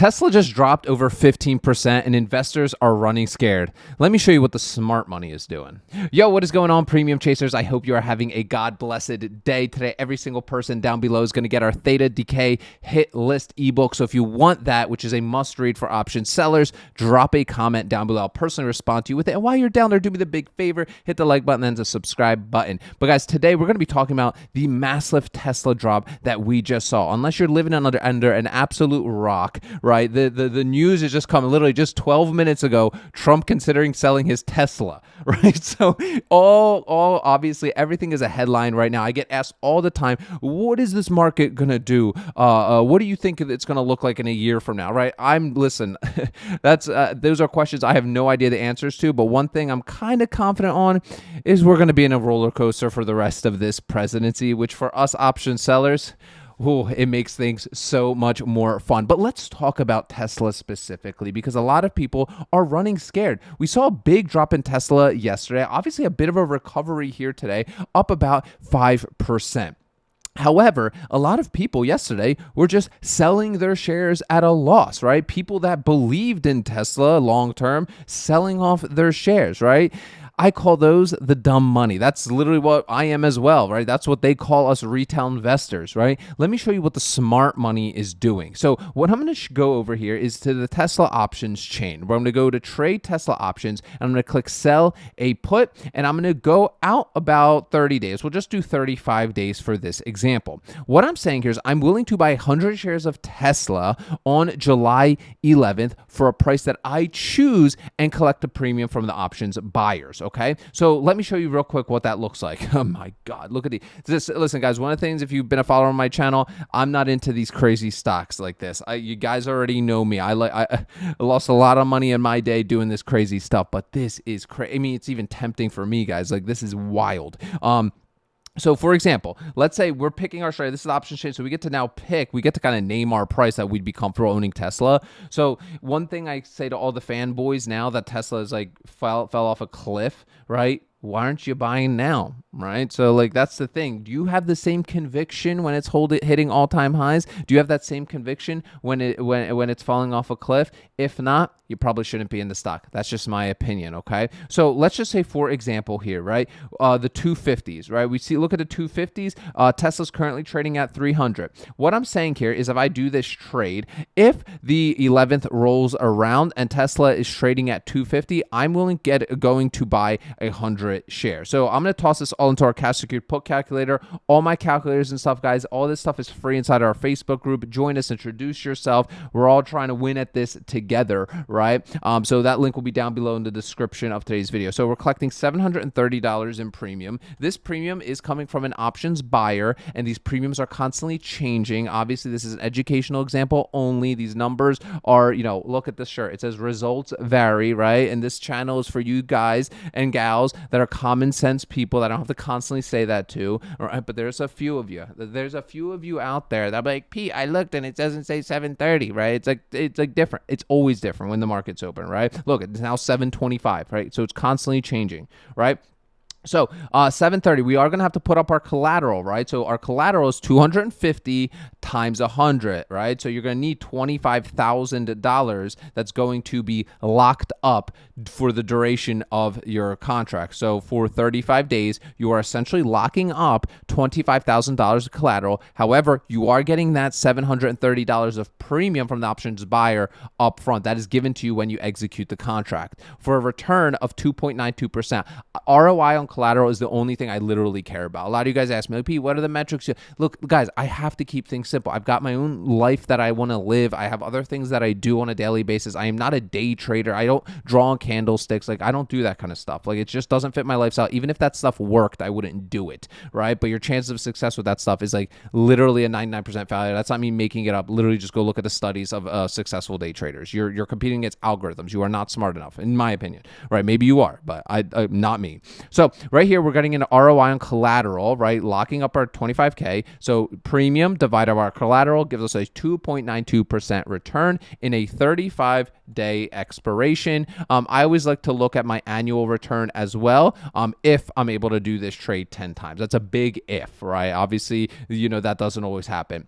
Tesla just dropped over 15% and investors are running scared. Let me show you what the smart money is doing. Yo, what is going on, Premium Chasers? I hope you are having a God-blessed day today. Every single person down below is going to get our Theta Decay hit list ebook. So if you want that, which is a must-read for option sellers, drop a comment down below. I'll personally respond to you with it. And while you're down there, do me the big favor, hit the like button and the subscribe button. But guys, today we're going to be talking about the massive Tesla drop that we just saw. Unless you're living under an absolute rock, right? The news has just come literally just 12 minutes ago. Trump considering selling his Tesla, right? So all obviously everything is a headline right now. I get asked all the time, what is this market gonna do? What do you think it's gonna look like in a year from now, right? Listen, those are questions I have no idea the answers to, but one thing I'm kind of confident on is we're gonna be in a roller coaster for the rest of this presidency, which for us option sellers, ooh, it makes things so much more fun. But let's talk about Tesla specifically, because a lot of people are running scared. We saw a big drop in Tesla yesterday, obviously a bit of a recovery here today, up about 5%. However, a lot of people yesterday were just selling their shares at a loss, right? People that believed in Tesla long-term, selling off their shares, right? I call those the dumb money. That's literally what I am as well, right? That's what they call us retail investors, right? Let me show you what the smart money is doing. So what I'm going to go over here is to the Tesla options chain, where I'm going to go to trade Tesla options, and I'm going to click sell a put, and I'm going to go out about 30 days. We'll just do 35 days for this example. What I'm saying here is I'm willing to buy 100 shares of Tesla on July 11th for a price that I choose and collect a premium from the options buyers. Okay, so let me show you real quick what that looks like. Oh my God, look at this. Listen, guys, one of the things, if you've been a follower on my channel, I'm not into these crazy stocks like this. You guys already know me. I lost a lot of money in my day doing this crazy stuff, but this is crazy. I mean, it's even tempting for me, guys. Like, this is wild. So for example, let's say we're picking our share. This is option chain. So we get to now we get to kind of name our price that we'd be comfortable owning Tesla. So one thing I say to all the fanboys now that Tesla is like fell off a cliff, right? Why aren't you buying now, right? So like, that's the thing. Do you have the same conviction when it's hitting all-time highs? Do you have that same conviction when it's falling off a cliff? If not, you probably shouldn't be in the stock. That's just my opinion, okay? So let's just say, for example here, right? The 250s, right? Look at the 250s. Tesla's currently trading at 300. What I'm saying here is if I do this trade, if the 11th rolls around and Tesla is trading at 250, I'm going to buy 100 shares. So I'm going to toss this all into our cash secured put calculator. All my calculators and stuff, guys, all this stuff is free inside our Facebook group. Join us, introduce yourself. We're all trying to win at this together, right? So that link will be down below in the description of today's video. So we're collecting $730 in premium. This premium is coming from an options buyer, and these premiums are constantly changing. Obviously, this is an educational example only. These numbers are, look at this shirt. It says results vary, right? And this channel is for you guys and gals that are common sense people that I don't have to constantly say that to, right? But there's a few of you. There's a few of you out there that be like, Pete, I looked and it doesn't say 730, right? It's like different. It's always different when the market's open, right? Look, it's now 725, right? So it's constantly changing, right? So 730, we are going to have to put up our collateral, right? So our collateral is 250 times 100, right? So you're going to need $25,000 that's going to be locked up for the duration of your contract. So for 35 days, you are essentially locking up $25,000 of collateral. However, you are getting that $730 of premium from the options buyer up front. That is given to you when you execute the contract for a return of 2.92%. ROI on collateral is the only thing I literally care about. A lot of you guys ask me, Pete, what are the metrics? Look, guys, I have to keep things simple. I've got my own life that I want to live. I have other things that I do on a daily basis. I am not a day trader. I don't draw on candlesticks. Like, I don't do that kind of stuff. Like, it just doesn't fit my lifestyle. Even if that stuff worked, I wouldn't do it, right? But your chances of success with that stuff is like literally a 99% failure. That's not me making it up. Literally just go look at the studies of successful day traders. You're competing against algorithms. You are not smart enough, in my opinion, right? Maybe you are, but not me. So right here, we're getting an ROI on collateral, right? Locking up our 25K. So premium divided by our collateral gives us a 2.92% return in a 35-day expiration. I always like to look at my annual return as well, if I'm able to do this trade 10 times. That's a big if, right? Obviously, that doesn't always happen.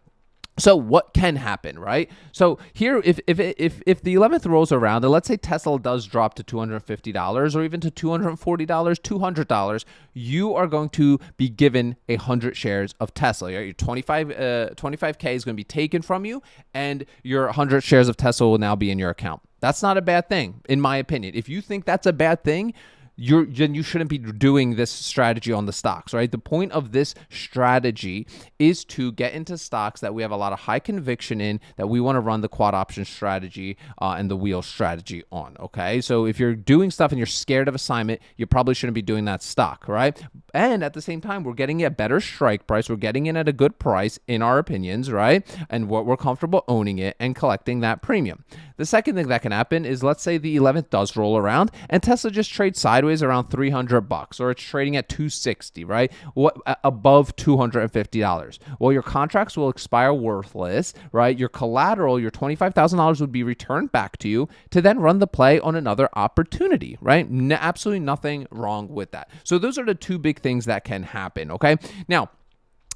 So what can happen, right? So here, if the 11th rolls around, and let's say Tesla does drop to $250 or even to $240, $200, you are going to be given 100 shares of Tesla. Your 25K is going to be taken from you, and your 100 shares of Tesla will now be in your account. That's not a bad thing, in my opinion. If you think that's a bad thing, then you shouldn't be doing this strategy on the stocks, right? The point of this strategy is to get into stocks that we have a lot of high conviction in, that we want to run the quad option strategy and the wheel strategy on, okay? So if you're doing stuff and you're scared of assignment, you probably shouldn't be doing that stock, right? And at the same time, we're getting a better strike price. We're getting in at a good price in our opinions, right? And what we're comfortable owning it and collecting that premium. The second thing that can happen is, let's say the 11th does roll around and Tesla just trades sideways around $300, or it's trading at 260, right? What above $250? Well, your contracts will expire worthless, right? Your collateral, your $25,000 would be returned back to you to then run the play on another opportunity, right? Absolutely nothing wrong with that. So those are the two big things that can happen, okay? Now,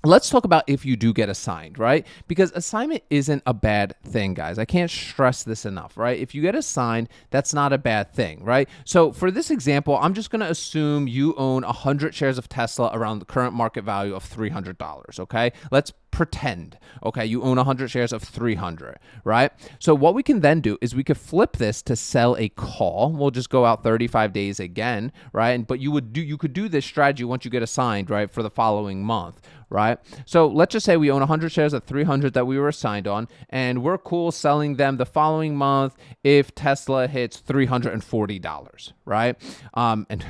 let's talk about if you do get assigned, right? Because assignment isn't a bad thing, guys. I can't stress this enough, right? If you get assigned, that's not a bad thing, right? So for this example, I'm just going to assume you own 100 shares of Tesla around the current market value of $300, okay? Let's pretend, okay, you own 100 shares of 300, right? So what we can then do is we could flip this to sell a call. We'll just go out 35 days again, right? But you could do this strategy once you get assigned, right, for the following month, right? So let's just say we own 100 shares at 300 that we were assigned on, and we're cool selling them the following month if Tesla hits $340, right? And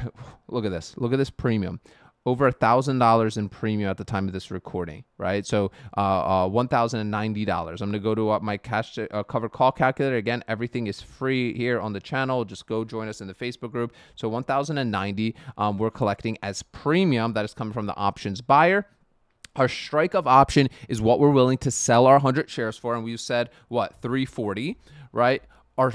look at this premium. Over $1,000 in premium at the time of this recording, right? So $1,090. I'm gonna go to my cash covered call calculator. Again, everything is free here on the channel. Just go join us in the Facebook group. So $1,090 we're collecting as premium that is coming from the options buyer. Our strike of option is what we're willing to sell our 100 shares for, and we've said, what, 340, right? Our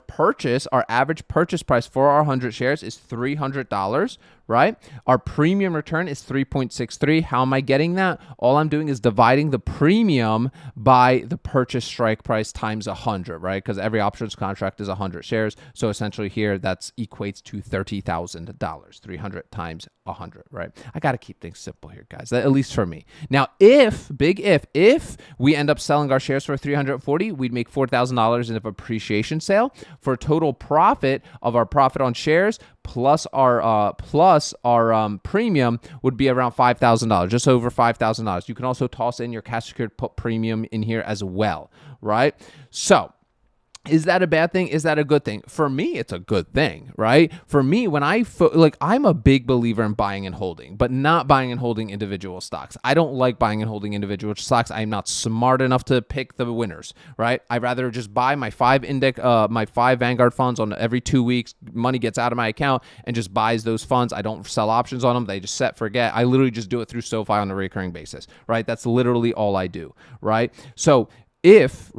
average purchase price for our 100 shares is $300, right? Our premium return is 3.63. How am I getting that? All I'm doing is dividing the premium by the purchase strike price times 100, right? Because every options contract is 100 shares. So essentially here, that equates to $30,000, 300 times 100, right? I got to keep things simple here, guys, at least for me. Now, if we end up selling our shares for 340, we'd make $4,000 in an appreciation sale for a total profit of our profit on shares plus our premium would be around $5,000, just over $5,000. You can also toss in your cash secured put premium in here as well, right? So is that a bad thing? Is that a good thing? For me, it's a good thing, right? For me, when I'm a big believer in buying and holding, but not buying and holding individual stocks. I don't like buying and holding individual stocks. I'm not smart enough to pick the winners, right? I'd rather just buy my 5 Vanguard funds on every 2 weeks. Money gets out of my account and just buys those funds. I don't sell options on them. They just set, forget. I literally just do it through SoFi on a recurring basis, right? That's literally all I do, right? So if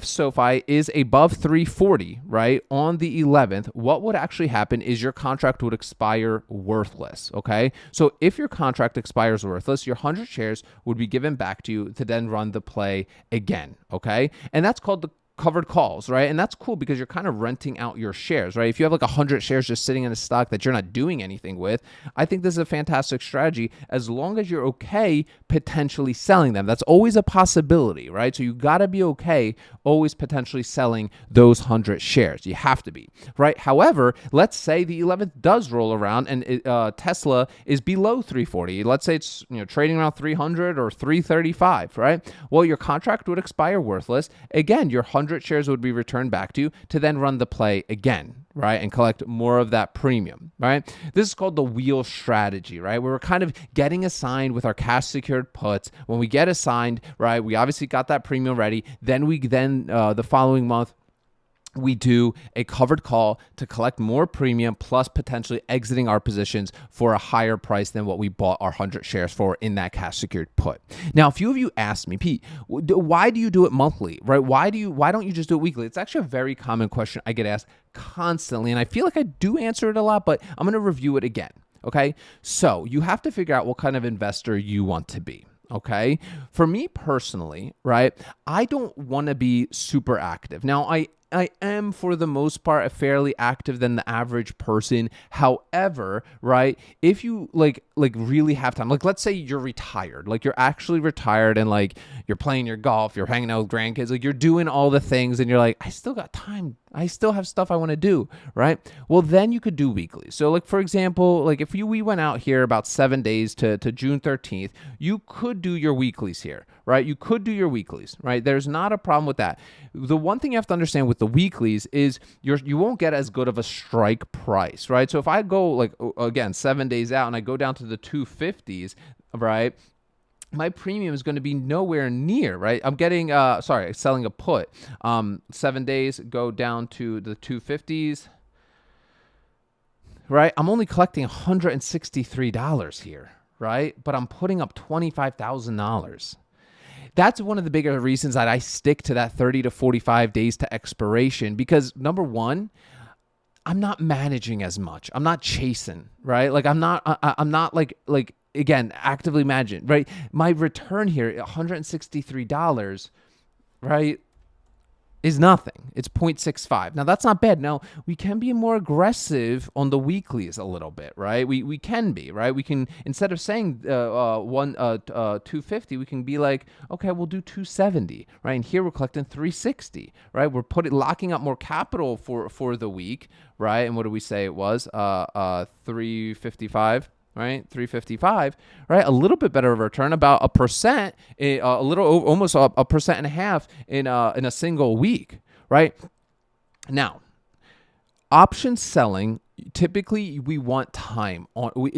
SoFi is above 340, right, on the 11th, what would actually happen is your contract would expire worthless, okay? So if your contract expires worthless, your 100 shares would be given back to you to then run the play again, okay? And that's called the covered calls, right? And that's cool because you're kind of renting out your shares, right? If you have like 100 shares just sitting in a stock that you're not doing anything with, I think this is a fantastic strategy as long as you're okay potentially selling them. That's always a possibility, right? So you got to be okay always potentially selling those 100 shares. You have to be, right? However, let's say the 11th does roll around and Tesla is below 340. Let's say it's trading around 300 or 335, right? Well, your contract would expire worthless. Again, your 100 shares would be returned back to you to then run the play again, right? And collect more of that premium, right? This is called the wheel strategy, right? Where we're kind of getting assigned with our cash secured puts. When we get assigned, right, we obviously got that premium ready. Then the following month, we do a covered call to collect more premium plus potentially exiting our positions for a higher price than what we bought our 100 shares for in that cash secured put. Now, a few of you asked me, Pete, why do you do it monthly, right? Why don't you just do it weekly? It's actually a very common question I get asked constantly, and I feel like I do answer it a lot, but I'm going to review it again. Okay, so you have to figure out what kind of investor you want to be. Okay. For me personally, right, I don't want to be super active. Now, I am for the most part a fairly active than the average person. However, right, if you like really have time, like let's say you're retired, like you're actually retired and like you're playing your golf, you're hanging out with grandkids, like you're doing all the things and you're like, I still got time. I still have stuff I want to do, right? Well, then you could do weekly. So like for example, like if we went out here about 7 days to June 13th, you could do your weeklies here, right? You could do your weeklies, right? There's not a problem with that. The one thing you have to understand with the weeklies is you won't get as good of a strike price, right? So if I go like again 7 days out and I go down to the 250s, right? My premium is going to be nowhere near, right? I'm getting, selling a put. 7 days go down to the 250s, right? I'm only collecting $163 here, right? But I'm putting up $25,000. That's one of the bigger reasons that I stick to that 30 to 45 days to expiration because number one, I'm not managing as much. I'm not chasing, right? Like I'm not like again, actively managing, right? My return here, $163, right, is nothing. It's 0.65. Now that's not bad. Now we can be more aggressive on the weeklies a little bit, right? We can be, right? We can, instead of saying 250, we can be like, okay, we'll do 270, right? And here we're collecting 360, right? We're locking up more capital for the week, right? And what do we say it was? 355. Right, 355, right? A little bit better of a return, about 1%, a little almost a 1.5% in a single week, right? Now, option selling, typically we want time.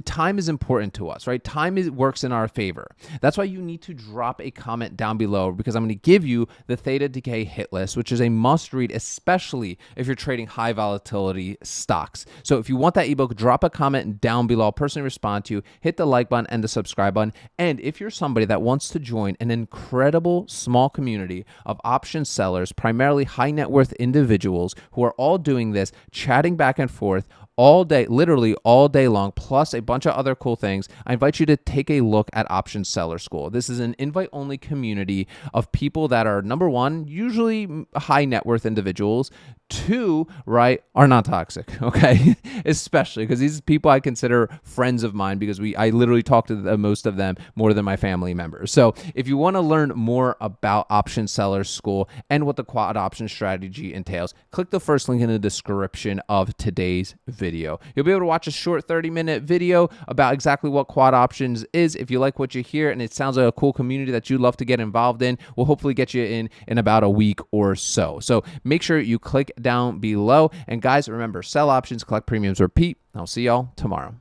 Time is important to us, right? Time works in our favor. That's why you need to drop a comment down below because I'm going to give you the Theta Decay hit list, which is a must read, especially if you're trading high volatility stocks. So if you want that ebook, drop a comment down below. I'll personally respond to you. Hit the like button and the subscribe button. And if you're somebody that wants to join an incredible small community of option sellers, primarily high net worth individuals who are all doing this, chatting back and forth, all day, literally all day long, plus a bunch of other cool things, I invite you to take a look at Option Seller School. This is an invite-only community of people that are, number one, usually high net worth individuals, two, right, are not toxic, okay? Especially because these people I consider friends of mine because I literally talk to most of them more than my family members. So if you want to learn more about Option Seller School and what the quad option strategy entails, click the first link in the description of today's video. You'll be able to watch a short 30-minute video about exactly what quad options is. If you like what you hear and it sounds like a cool community that you'd love to get involved in, we'll hopefully get you in about a week or so. So make sure you click down below. And guys, remember, sell options, collect premiums, repeat. I'll see y'all tomorrow.